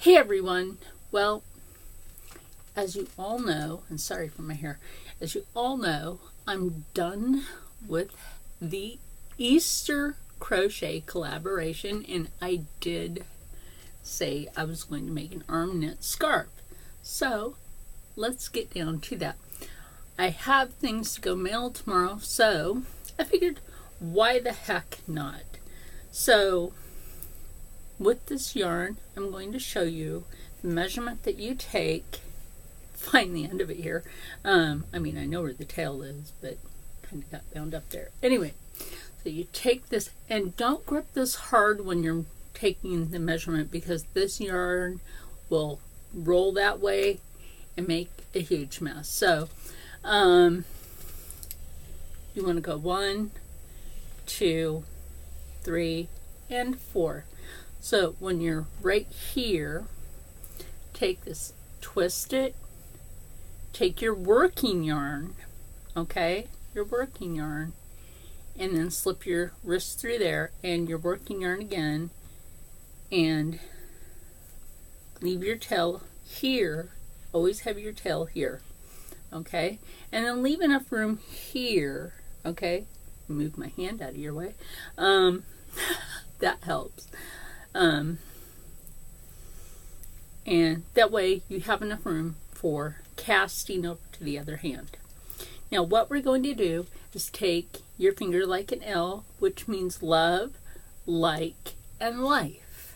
Hey everyone! Well, as you all know, and sorry for my hair, as you all know, I'm done with the Easter crochet collaboration, and I did say I was going to make an arm knit scarf. So let's get down to that. I have things to go mail tomorrow, so I figured why the heck not? So with this yarn, I'm going to show you the measurement that you take. Find the end of it here. I know where the tail is, but kind of got bound up there. Anyway, so you take this, and don't grip this hard when you're taking the measurement, because this yarn will roll that way and make a huge mess. So you want to go 1, 2, 3, and 4. So when you're right here, take this, twist it, take your working yarn, okay, your working yarn, and then slip your wrist through there and your working yarn again, and leave your tail here. Always have your tail here, okay, and then leave enough room here, okay. Move my hand out of your way. That helps. And that way you have enough room for casting over to the other hand. Now what we're going to do is take your finger like an L, which means love, like, and life.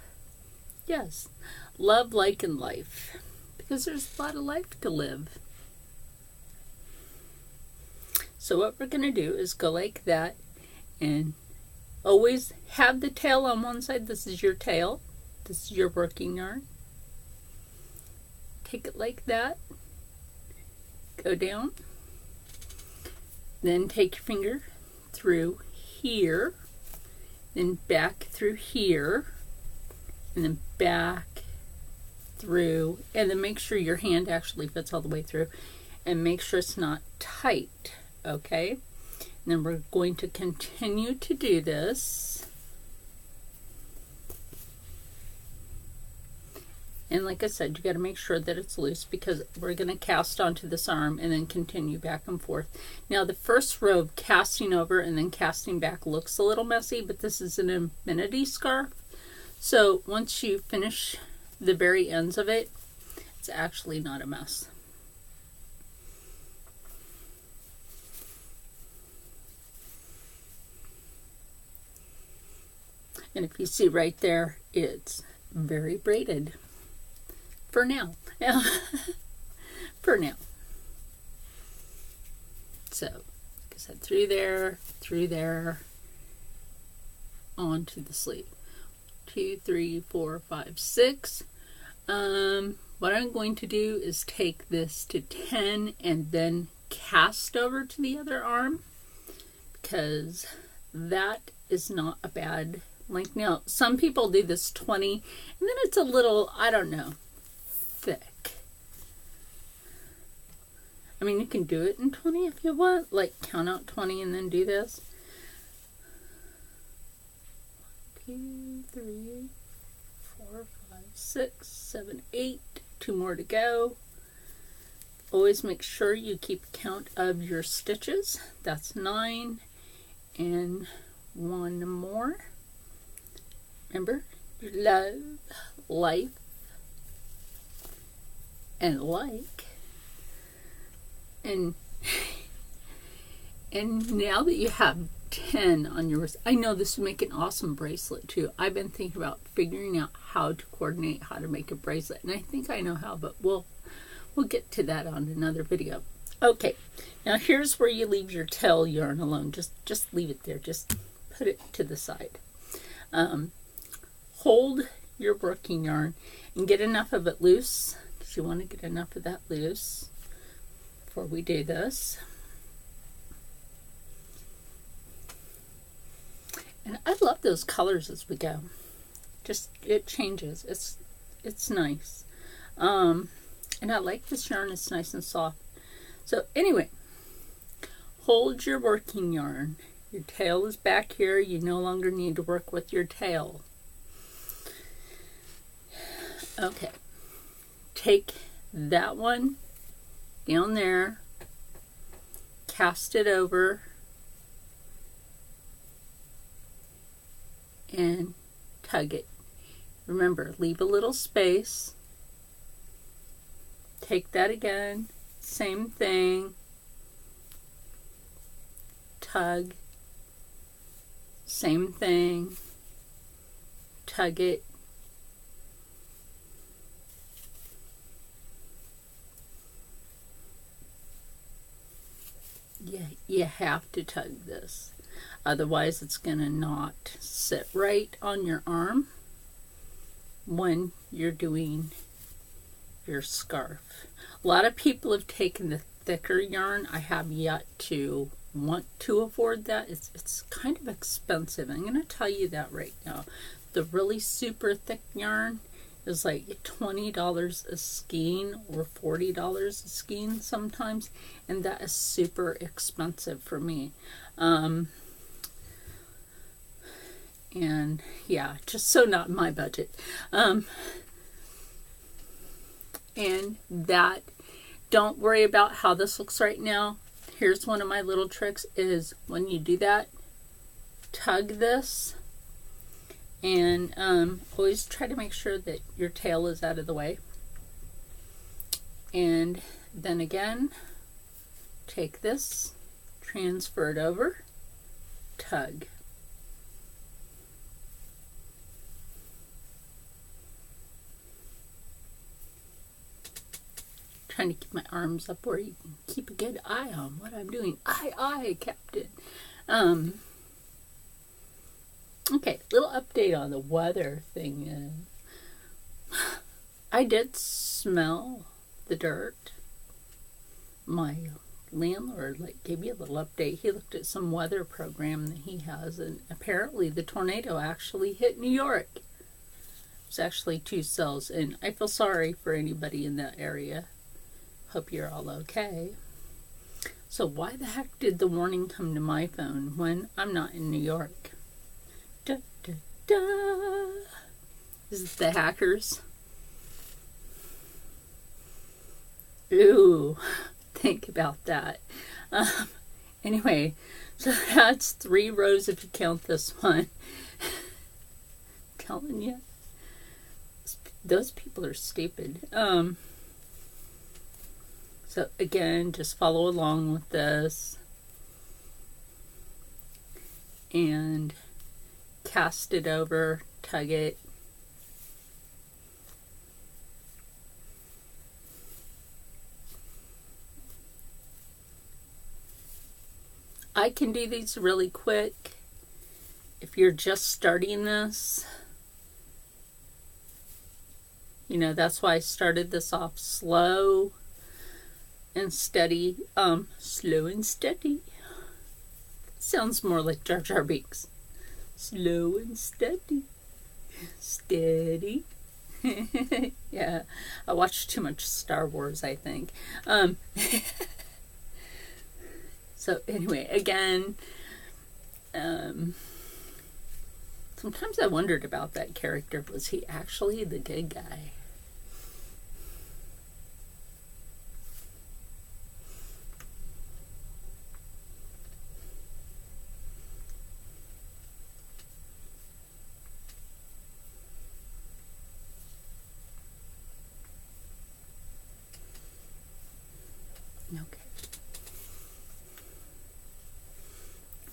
Yes, love, like, and life, because there's a lot of life to live. So what we're going to do is go like that, and always have the tail on one side. This is your tail. This is your working yarn. Take it like that. Go down. Then take your finger through here. Then back through here. And then back through. And then make sure your hand actually fits all the way through. And make sure it's not tight. Okay? And then we're going to continue to do this. And like I said, you got to make sure that it's loose, because we're going to cast onto this arm and then continue back and forth. Now the first row of casting over and then casting back looks a little messy, but this is an infinity scarf. So once you finish the very ends of it, it's actually not a mess. And if you see right there, it's very braided. For now. For now. So, like I said, through there, onto the sleeve. 2, 3, 4, 5, 6. What I'm going to do is take this to 10 and then cast over to the other arm, because that is not a bad length. Now, some people do this 20, and then it's a little, I don't know, thick. I mean, you can do it in 20 if you want, like count out 20 and then do this. 1, 2, 3, 4, 5, 6, 7, 8. 2 more to go. Always make sure you keep count of your stitches. That's 9. And 1 more. Remember, your love, life, and like. And now that you have 10 on your wrist, I know this would make an awesome bracelet too. I've been thinking about figuring out how to coordinate how to make a bracelet, and I think I know how, but we'll get to that on another video. Okay, now here's where you leave your tail yarn alone. Just leave it there. Just put it to the side. Hold your working yarn and get enough of it loose, because you want to get enough of that loose before we do this. And I love those colors as we go. Just, it changes. It's nice. And I like this yarn. It's nice and soft. So anyway, hold your working yarn. Your tail is back here. You no longer need to work with your tail. Okay, take that one down there, cast it over, and tug it. Remember, leave a little space. Take that again, same thing, tug, same thing, tug it. Yeah, you have to tug this. Otherwise, it's going to not sit right on your arm when you're doing your scarf. A lot of people have taken the thicker yarn. I have yet to want to afford that. It's kind of expensive. I'm going to tell you that right now. The really super thick yarn is like $20 a skein or $40 a skein sometimes, and that is super expensive for me. And yeah, just so not my budget. And that, don't worry about how this looks right now. Here's one of my little tricks is when you do that, tug this, and always try to make sure that your tail is out of the way. And then again, take this, transfer it over, tug. Trying to keep my arms up where you can keep a good eye on what I'm doing. Aye, Captain. Okay, little update on the weather thing. I did smell the dirt. My landlord gave me a little update. He looked at some weather program that he has, and apparently the tornado actually hit New York. It's actually 2 cells, and I feel sorry for anybody in that area. Hope you're all okay. So why the heck did the warning come to my phone when I'm not in New York? Da, da, da. Is it the hackers? Ooh, think about that. Anyway, so that's 3 rows if you count this one. Telling you, those people are stupid. So again, just follow along with this and cast it over, tug it. I can do these really quick if you're just starting this. You know, that's why I started this off slow and steady. Slow and steady. Sounds more like Jar Jar Binks. Slow and steady. Steady. Yeah, I watched too much Star Wars, I think. So anyway, again, sometimes I wondered about that character. Was he actually the good guy? Okay.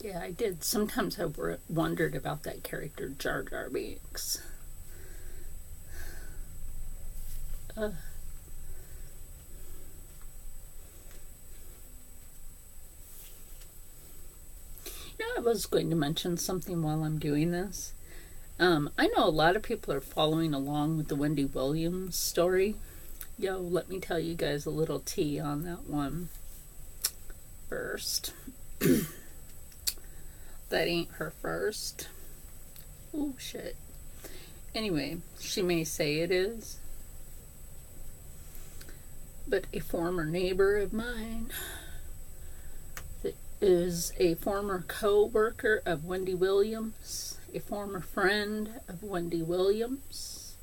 Yeah, I did. Sometimes I wondered about that character, Jar Jar Binks. Now, I was going to mention something while I'm doing this. I know a lot of people are following along with the Wendy Williams story. Yo, let me tell you guys a little tea on that one first. That ain't her first. Oh, shit. Anyway, she may say it is. But a former neighbor of mine that is a former co-worker of Wendy Williams, a former friend of Wendy Williams,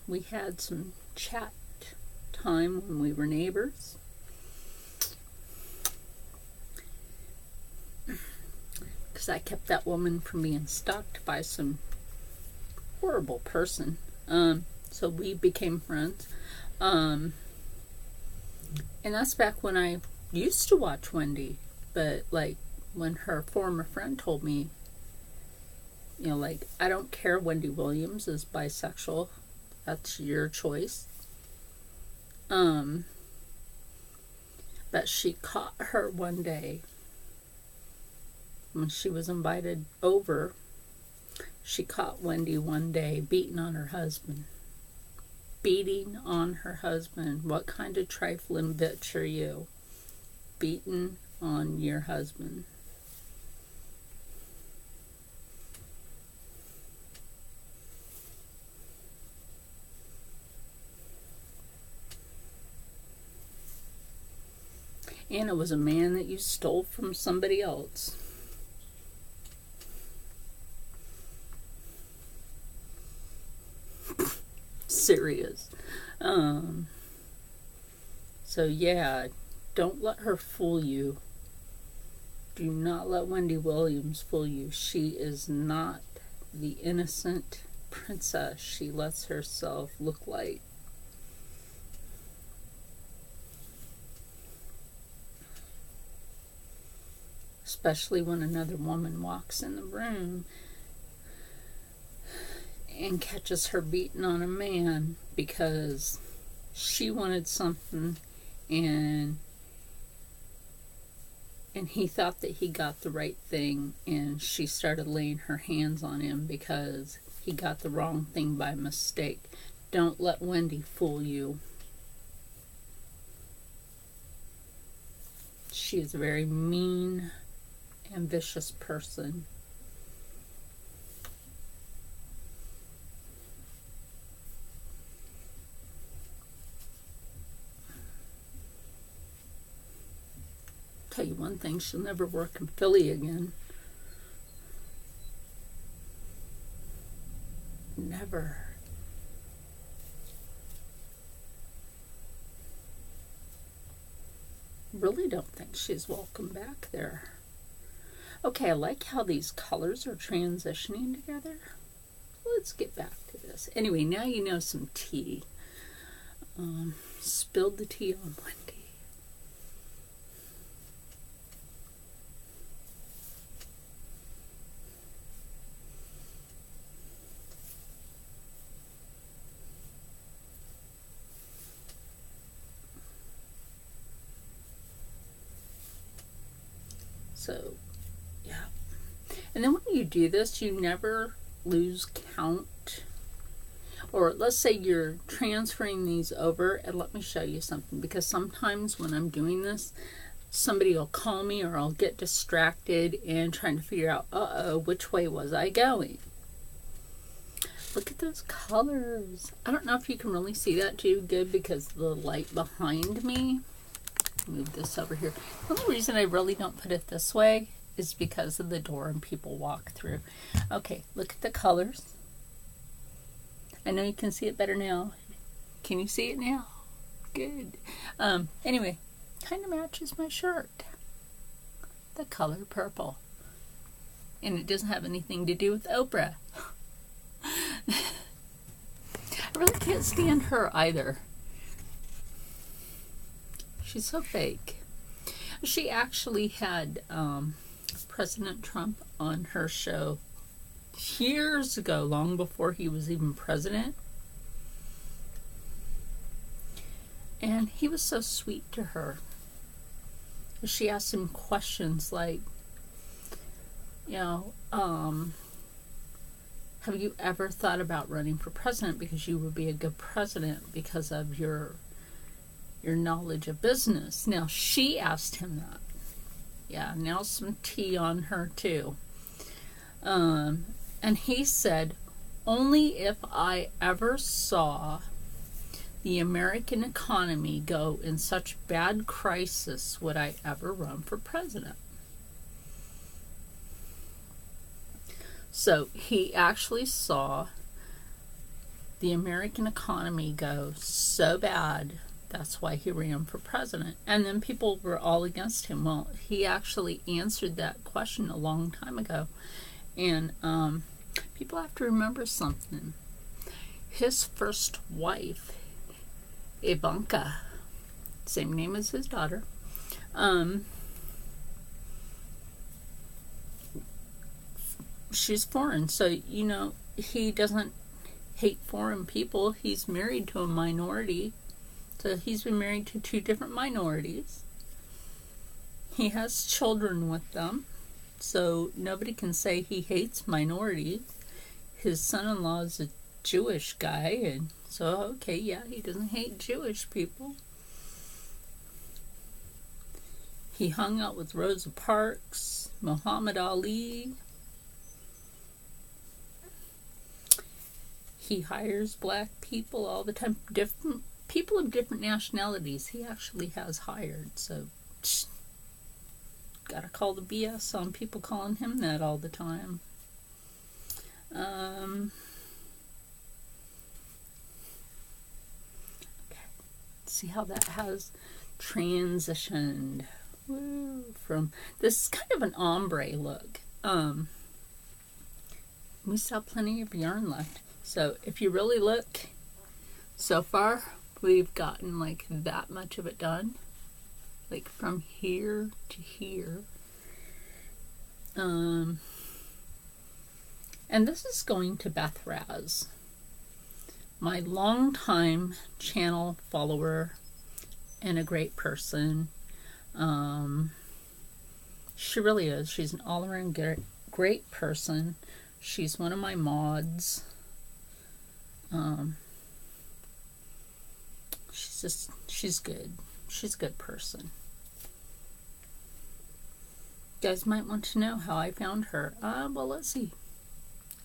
we had some chat time when we were neighbors. Because I kept that woman from being stalked by some horrible person. So we became friends. And that's back when I used to watch Wendy. But, like, when her former friend told me, you know, like, I don't care, Wendy Williams is bisexual. That's your choice. But she caught her one day when she was invited over. She caught Wendy one day beating on her husband. Beating on her husband. What kind of trifling bitch are you? Beating on your husband. And it was a man that you stole from somebody else. Serious. So yeah, don't let her fool you. Do not let Wendy Williams fool you. She is not the innocent princess she lets herself look like. Especially when another woman walks in the room and catches her beating on a man because she wanted something and he thought that he got the right thing, and she started laying her hands on him because he got the wrong thing by mistake. Don't let Wendy fool you. She is a very mean and vicious person. Tell you one thing, she'll never work in Philly again. Never. Really don't think she's welcome back there. Okay, I like how these colors are transitioning together. Let's get back to this. Anyway, now you know some tea. Spilled the tea on Wendy. So, yeah. And then when you do this, you never lose count. Or let's say you're transferring these over, and let me show you something. Because sometimes when I'm doing this, somebody will call me or I'll get distracted and trying to figure out, which way was I going? Look at those colors. I don't know if you can really see that too good because of the light behind me. Move this over here. The only reason I really don't put it this way is because of the door and people walk through. Okay, look at the colors. I know you can see it better now. Can you see it now? Good. Anyway, kind of matches my shirt. The color purple. And it doesn't have anything to do with Oprah. I really can't stand her either. She's so fake. She actually had President Trump on her show years ago, long before he was even president. And he was so sweet to her. She asked him questions like, have you ever thought about running for president because you would be a good president because of your knowledge of business? Now, she asked him that. Yeah, now some tea on her too. And he said, only if I ever saw the American economy go in such bad crisis would I ever run for president. So he actually saw the American economy go so bad. That's why he ran for president. And then people were all against him. Well, he actually answered that question a long time ago. And people have to remember something. His first wife, Ivanka, same name as his daughter, she's foreign. So, you know, he doesn't hate foreign people. He's married to a minority. So he's been married to 2 different minorities. He has children with them. So nobody can say he hates minorities. His son-in-law is a Jewish guy, and so, okay, yeah, he doesn't hate Jewish people. He hung out with Rosa Parks, Muhammad Ali. He hires black people all the time, different people of different nationalities he actually has hired. So, gotta call the BS on people calling him that all the time. Okay. See how that has transitioned. Woo, from this is kind of an ombre look. We still have plenty of yarn left. So if you really look, so far we've gotten like that much of it done. Like from here to here. And this is going to Beth Raz, my longtime channel follower and a great person. She really is. She's an all-around great person. She's one of my mods. She's good. She's a good person. You guys might want to know how I found her. Well, let's see.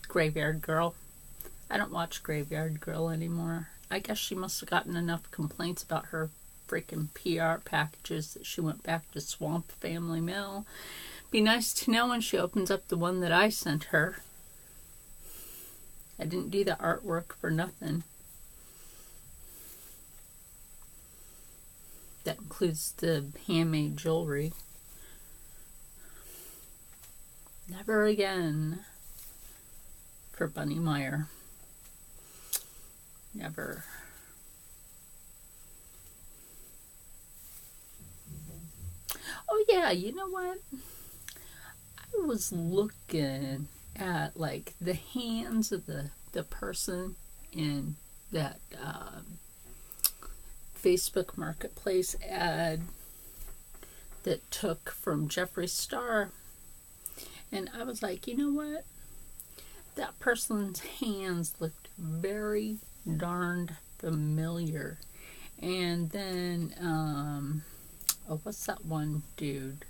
Graveyard Girl. I don't watch Graveyard Girl anymore. I guess she must have gotten enough complaints about her freaking PR packages that she went back to Swamp Family Mail. Be nice to know when she opens up the one that I sent her. I didn't do the artwork for nothing. That includes the handmade jewelry. Never again for Bunny Meyer. Never. Oh yeah, you know what? I was looking at like the hands of the person in that Facebook Marketplace ad that took from Jeffree Star, and I was like, you know what? That person's hands looked very darned familiar. And then, oh, what's that one dude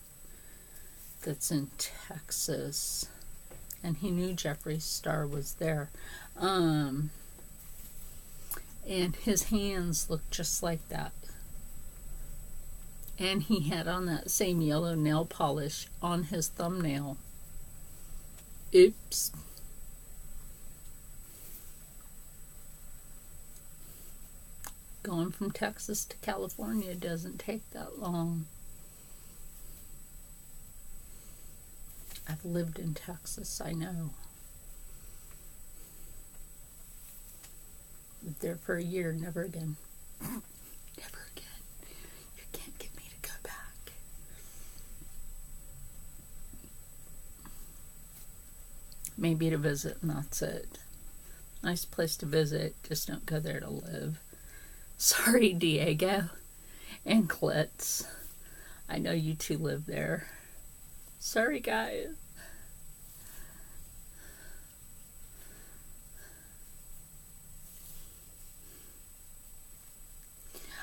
that's in Texas? And he knew Jeffree Star was there. And his hands looked just like that. And he had on that same yellow nail polish on his thumbnail. Oops. Going from Texas to California doesn't take that long. I've lived in Texas, I know. Lived there for a year, never again. Never again. You can't get me to go back. Maybe to visit, and that's it. Nice place to visit, just don't go there to live. Sorry, Diego and Klitz. I know you two live there. Sorry, guys.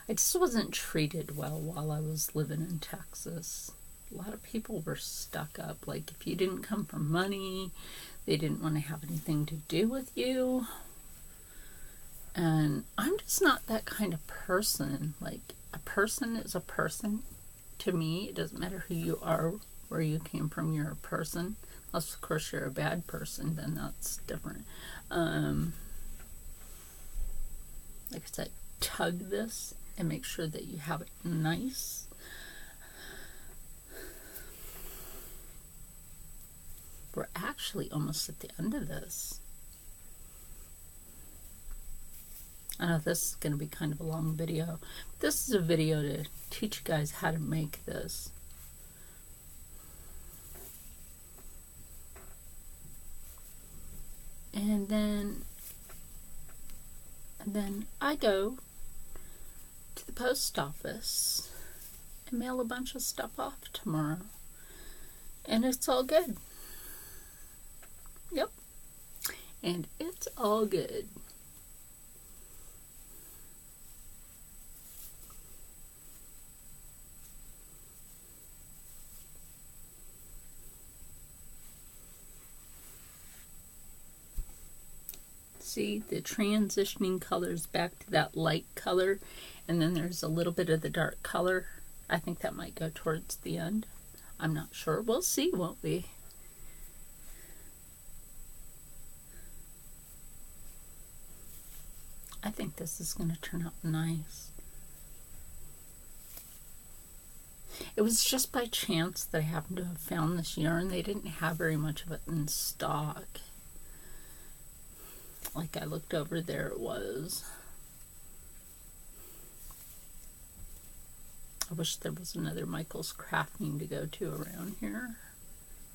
I just wasn't treated well while I was living in Texas. A lot of people were stuck up. Like, if you didn't come for money, they didn't want to have anything to do with you. And I'm just not that kind of person. Like, a person is a person. To me, it doesn't matter who you are, where you came from, you're a person. Unless, of course, you're a bad person, then that's different. like I said, tug this and make sure that you have it nice. We're actually almost at the end of this. I know this is going to be kind of a long video. This is a video to teach you guys how to make this. And then I go to the post office and mail a bunch of stuff off tomorrow. And it's all good. Yep. And it's all good. See the transitioning colors back to that light color, and then there's a little bit of the dark color. I think that might go towards the end. I'm not sure. We'll see, won't we? I think this is going to turn out nice. It was just by chance that I happened to have found this yarn. They didn't have very much of it in stock. Like I looked over, there it was. I wish there was another Michael's Crafting to go to around here.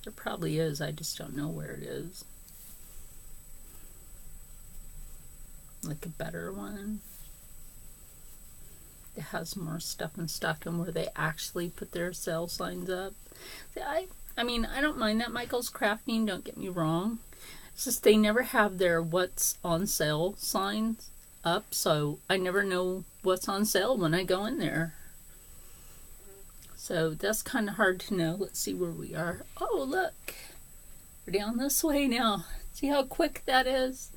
There probably is, I just don't know where it is. Like a better one that has more stuff in stock and where they actually put their sale signs up. I mean, I don't mind that Michael's Crafting, don't get me wrong. It's just they never have their what's on sale signs up, so I never know what's on sale when I go in there. So that's kind of hard to know. Let's see where we are. Oh, look. We're down this way now. See how quick that is?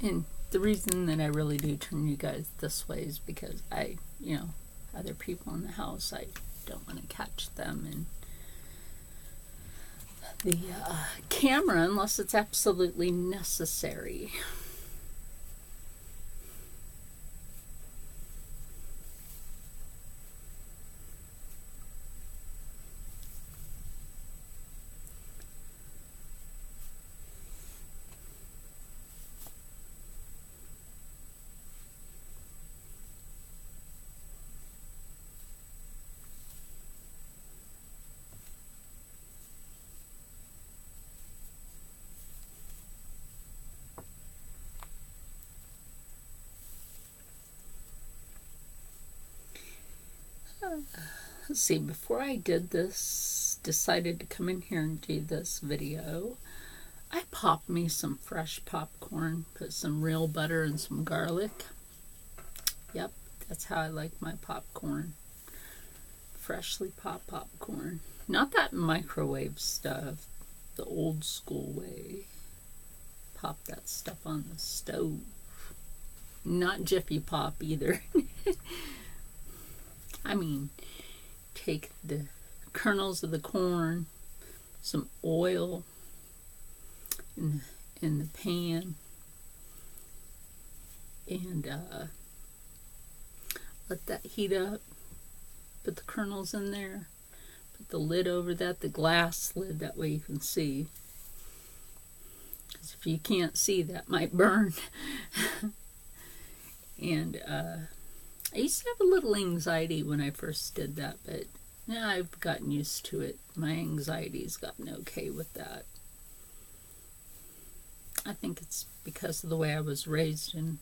And the reason that I really do turn you guys this way is because other people in the house, I don't want to catch them in the camera unless it's absolutely necessary. Let's see, before I decided to come in here and do this video, I popped me some fresh popcorn, put some real butter and some garlic. Yep, that's how I like my popcorn. Freshly popped popcorn. Not that microwave stuff, the old school way. Pop that stuff on the stove. Not Jiffy Pop either. I mean, take the kernels of the corn, some oil in the pan, and let that heat up. Put the kernels in there. Put the lid over that, the glass lid, that way you can see. Because if you can't see, that might burn. And I used to have a little anxiety when I first did that, but now I've gotten used to it. My anxiety's gotten okay with that. I think it's because of the way I was raised, and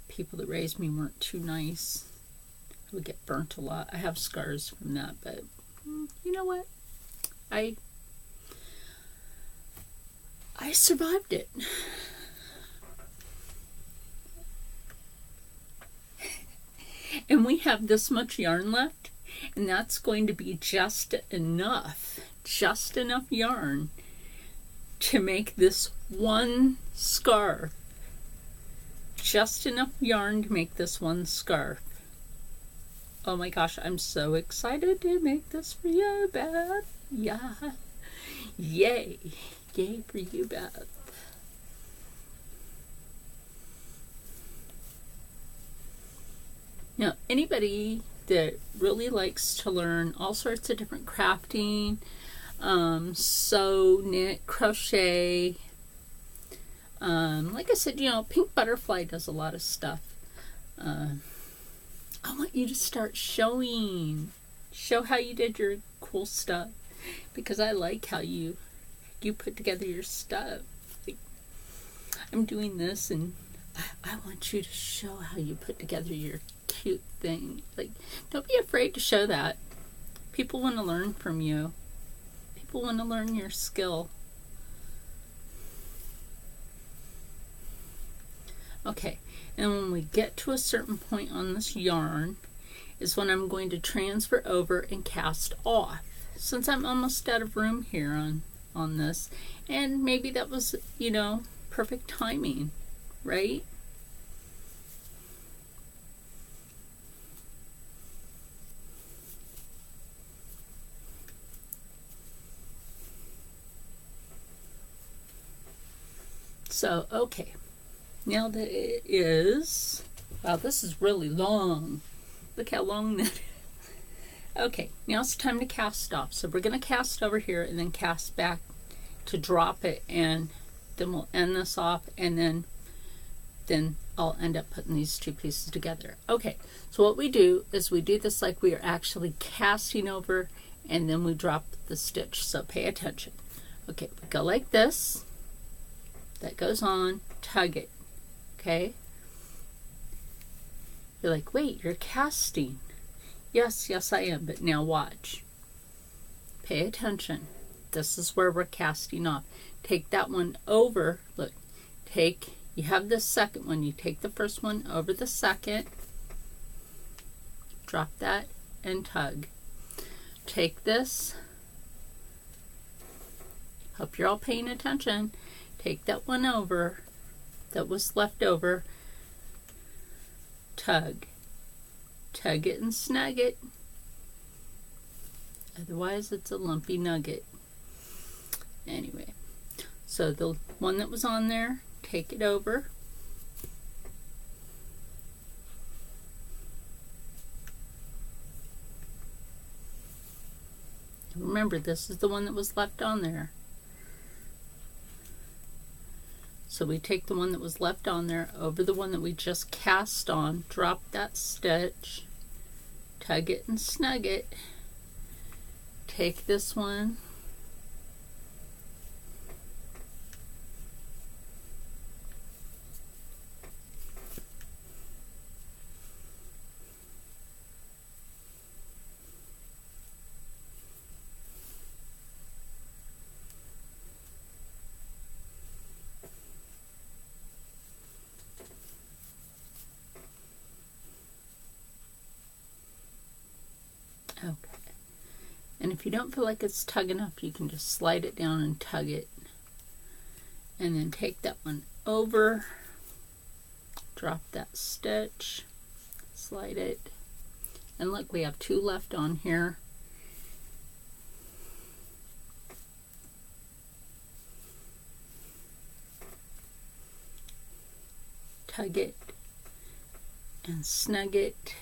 people that raised me weren't too nice. I would get burnt a lot. I have scars from that, but you know what? I survived it. And we have this much yarn left, and that's going to be just enough yarn to make this one scarf. Just enough yarn to make this one scarf. Oh my gosh, I'm so excited to make this for you, Beth. Yeah. Yay. Yay for you, Beth. Now, anybody that really likes to learn all sorts of different crafting, sew, knit, crochet, like I said, Pink Butterfly does a lot of stuff. I want you to start showing. Show how you did your cool stuff, because I like how you put together your stuff. Like, I'm doing this, and I want you to show how you put together your cute thing. Like, don't be afraid to show that. People want to learn from you. People want to learn your skill. Okay, and when we get to a certain point on this yarn is when I'm going to transfer over and cast off. Since I'm almost out of room here on this, and maybe that was, perfect timing, right? So, okay. Now that it is, wow, this is really long. Look how long that is. Okay, now it's time to cast off. So we're going to cast over here and then cast back to drop it, and then we'll end this off, and then I'll end up putting these two pieces together. Okay, so what we do is we do this like we are actually casting over, and then we drop the stitch. So pay attention. Okay, we go like this. That goes on, tug it. Okay? You're like, wait, you're casting. Yes, I am, but now watch. Pay attention. This is where we're casting off. Take that one over. Look, you have the second one. You take the first one over the second. Drop that and tug. Take this. Hope you're all paying attention. Take that one over that was left over. Tug. Tug it and snug it. Otherwise, it's a lumpy nugget. Anyway, so the one that was on there, take it over. Remember, this is the one that was left on there. So we take the one that was left on there over the one that we just cast on, drop that stitch, tug it and snug it, take this one, okay. And if you don't feel like it's tug enough, you can just slide it down and tug it. And then take that one over, drop that stitch, slide it. And look, we have two left on here. Tug it and snug it.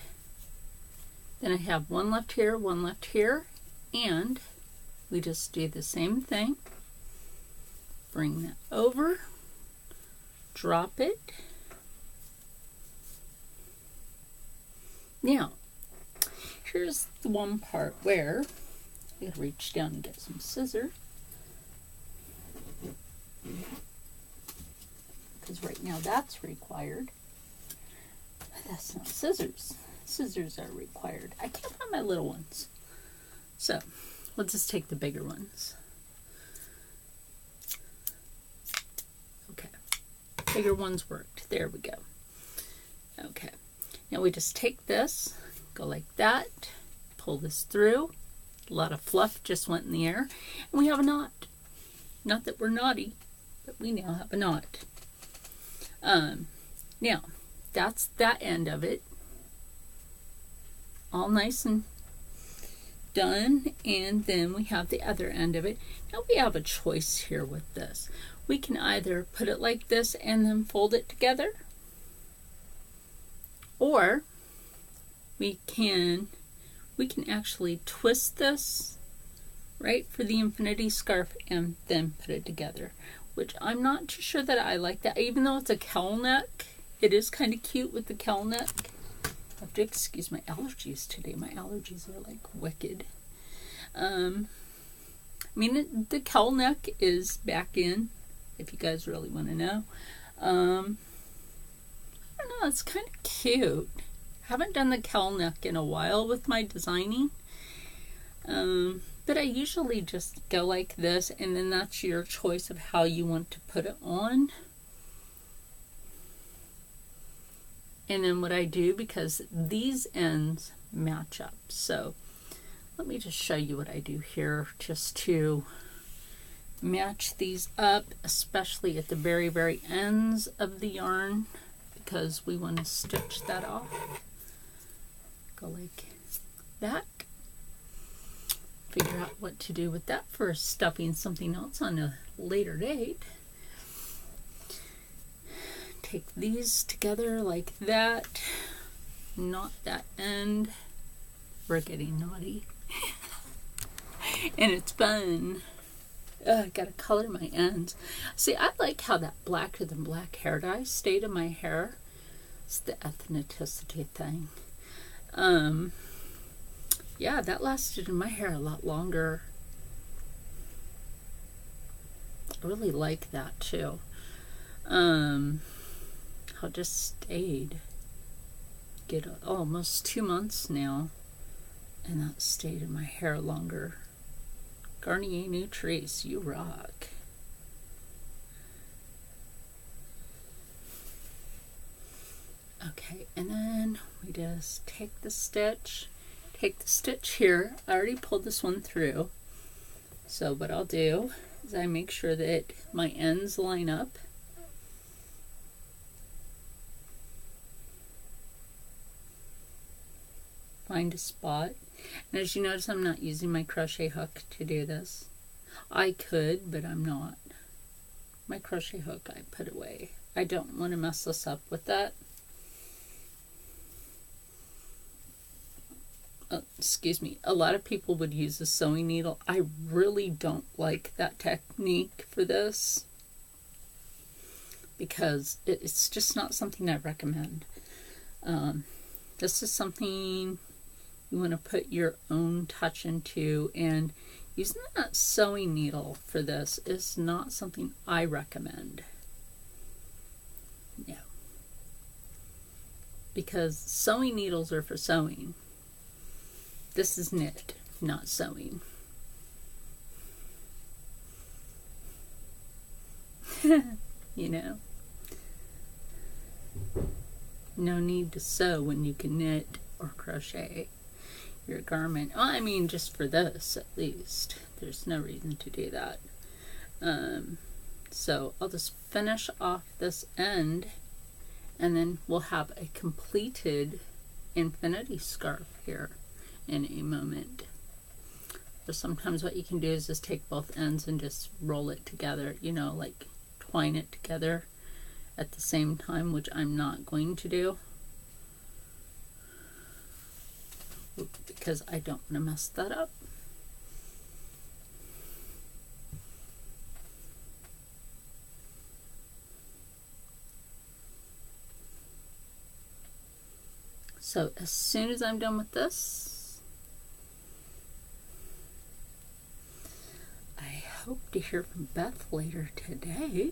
Then I have one left here, and we just do the same thing. Bring that over, drop it. Now, here's the one part where I gotta reach down and get some scissors. Because right now that's required. That's not scissors. Scissors are required. I can't find my little ones. So, we'll just take the bigger ones. Okay. Bigger ones worked. There we go. Okay. Now we just take this, go like that, pull this through. A lot of fluff just went in the air, and we have a knot. Not that we're naughty, but we now have a knot. Now, that's that end of it. All nice and done, and then we have the other end of it. Now we have a choice here with this. We can either put it like this and then fold it together, or we can actually twist this right for the infinity scarf and then put it together, which I'm not too sure that I like that. Even though it's a cowl neck, it is kind of cute with the cowl neck. I have to excuse my allergies today. My allergies are like wicked. I mean, the cowl neck is back in, if you guys really want to know. I don't know, it's kind of cute. Haven't done the cowl neck in a while with my designing. But I usually just go like this, and then that's your choice of how you want to put it on. And then what I do, because these ends match up, so let me just show you what I do here just to match these up, especially at the very, very ends of the yarn, because we want to stitch that off. Go like that. Figure out what to do with that for stuffing something else on a later date. Take these together like that. Knot that end. We're getting naughty. And it's fun. I gotta color my ends. See, I like how that blacker than black hair dye stayed in my hair. It's the ethnicity thing. Yeah, that lasted in my hair a lot longer. I really like that too. How it just stayed. Get almost 2 months now, and that stayed in my hair longer. Garnier Nutrice, you rock. Okay, and then we just take the stitch here. I already pulled this one through, so what I'll do is I make sure that my ends line up. Find a spot, and as you notice, I'm not using my crochet hook to do this. I could, but I'm not. My crochet hook I put away. I don't want to mess this up with that. Excuse me, a lot of people would use a sewing needle. I really don't like that technique for this, because it's just not something I recommend. This is something you want to put your own touch into, and using that sewing needle for this is not something I recommend. No. Because sewing needles are for sewing. This is knit, not sewing. You know? No need to sew when you can knit or crochet your garment. Well, I mean, just for this at least. There's no reason to do that. So I'll just finish off this end, and then we'll have a completed infinity scarf here in a moment. Or sometimes what you can do is just take both ends and just roll it together, you know, like twine it together at the same time, which I'm not going to do because I don't want to mess that up. So as soon as I'm done with this, I hope to hear from Beth later today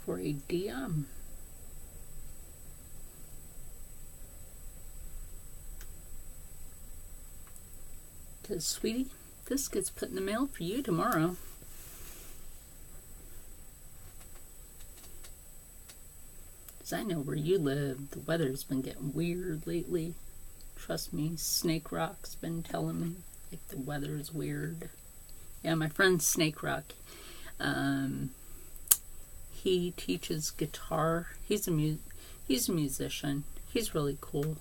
for a DM. Because, sweetie, this gets put in the mail for you tomorrow. Because I know where you live, the weather's been getting weird lately. Trust me, Snake Rock's been telling me, like, the weather's weird. Yeah, my friend Snake Rock, he teaches guitar. He's a musician. He's really cool.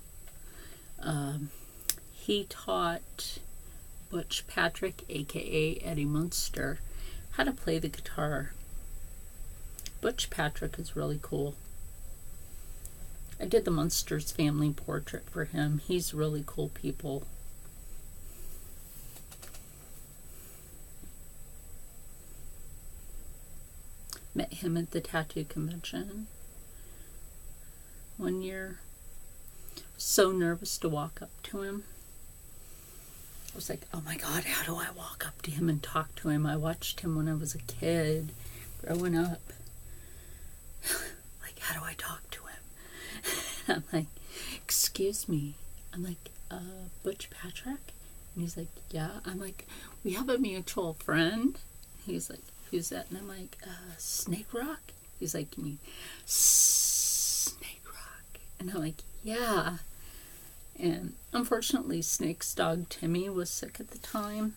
He taught Butch Patrick, aka Eddie Munster, how to play the guitar. Butch Patrick is really cool. I did the Munsters family portrait for him. He's really cool people. Met him at the tattoo convention one year. So nervous to walk up to him. I was like, oh my God, how do I walk up to him and talk to him? I watched him when I was a kid, growing up. Like, how do I talk to him? And I'm like, excuse me. I'm like, Butch Patrick? And he's like, yeah. I'm like, we have a mutual friend. He's like, who's that? And I'm like, Snake Rock? He's like, you mean Snake Rock? And I'm like, yeah. And unfortunately, Snake's dog Timmy was sick at the time.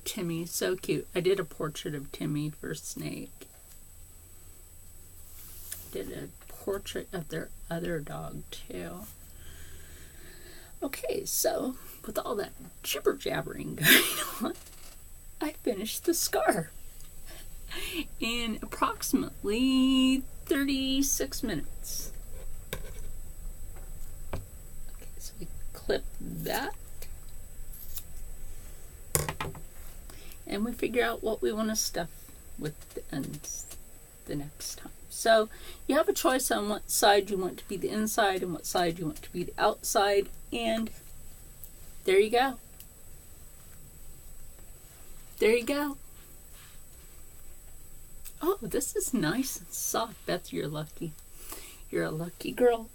Timmy, so cute. I did a portrait of Timmy for Snake. Did a portrait of their other dog too. Okay, so with all that jibber jabbering going on, I finished the scarf in approximately 36 minutes. Okay, so we clip that and we figure out what we want to stuff with the ends the next time. So you have a choice on what side you want to be the inside and what side you want to be the outside, and there you go. There you go. Oh, this is nice and soft. Beth, you're lucky. You're a lucky girl.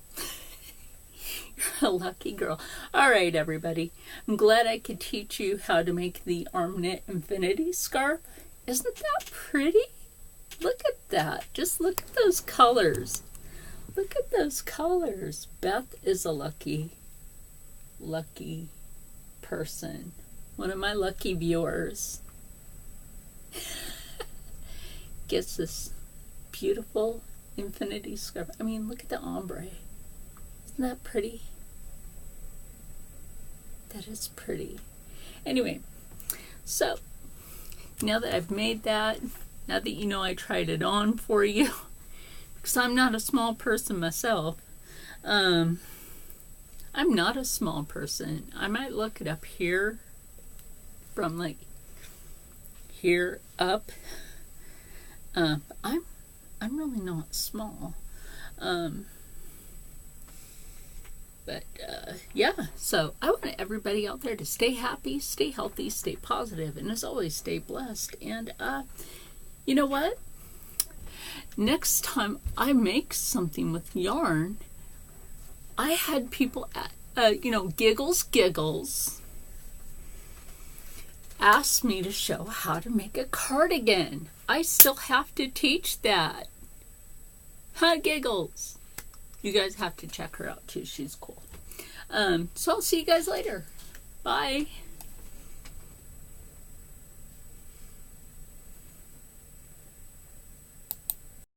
You're a lucky girl. All right, everybody. I'm glad I could teach you how to make the arm knit infinity scarf. Isn't that pretty? Look at that. Just look at those colors. Look at those colors. Beth is a lucky person. One of my lucky viewers gets this beautiful infinity scarf. I mean, look at the ombre. Isn't that pretty? That is pretty. Anyway, so now that I've made that, now that you know I tried it on for you, because I'm not a small person myself. I'm not a small person. I might look it up here from like here up. I'm really not small. Yeah, so I want everybody out there to stay happy, stay healthy, stay positive, and as always, stay blessed. And you know what? Next time I make something with yarn, I had people, Giggles, asked me to show how to make a cardigan. I still have to teach that. Huh, Giggles? You guys have to check her out too. She's cool. So I'll see you guys later. Bye.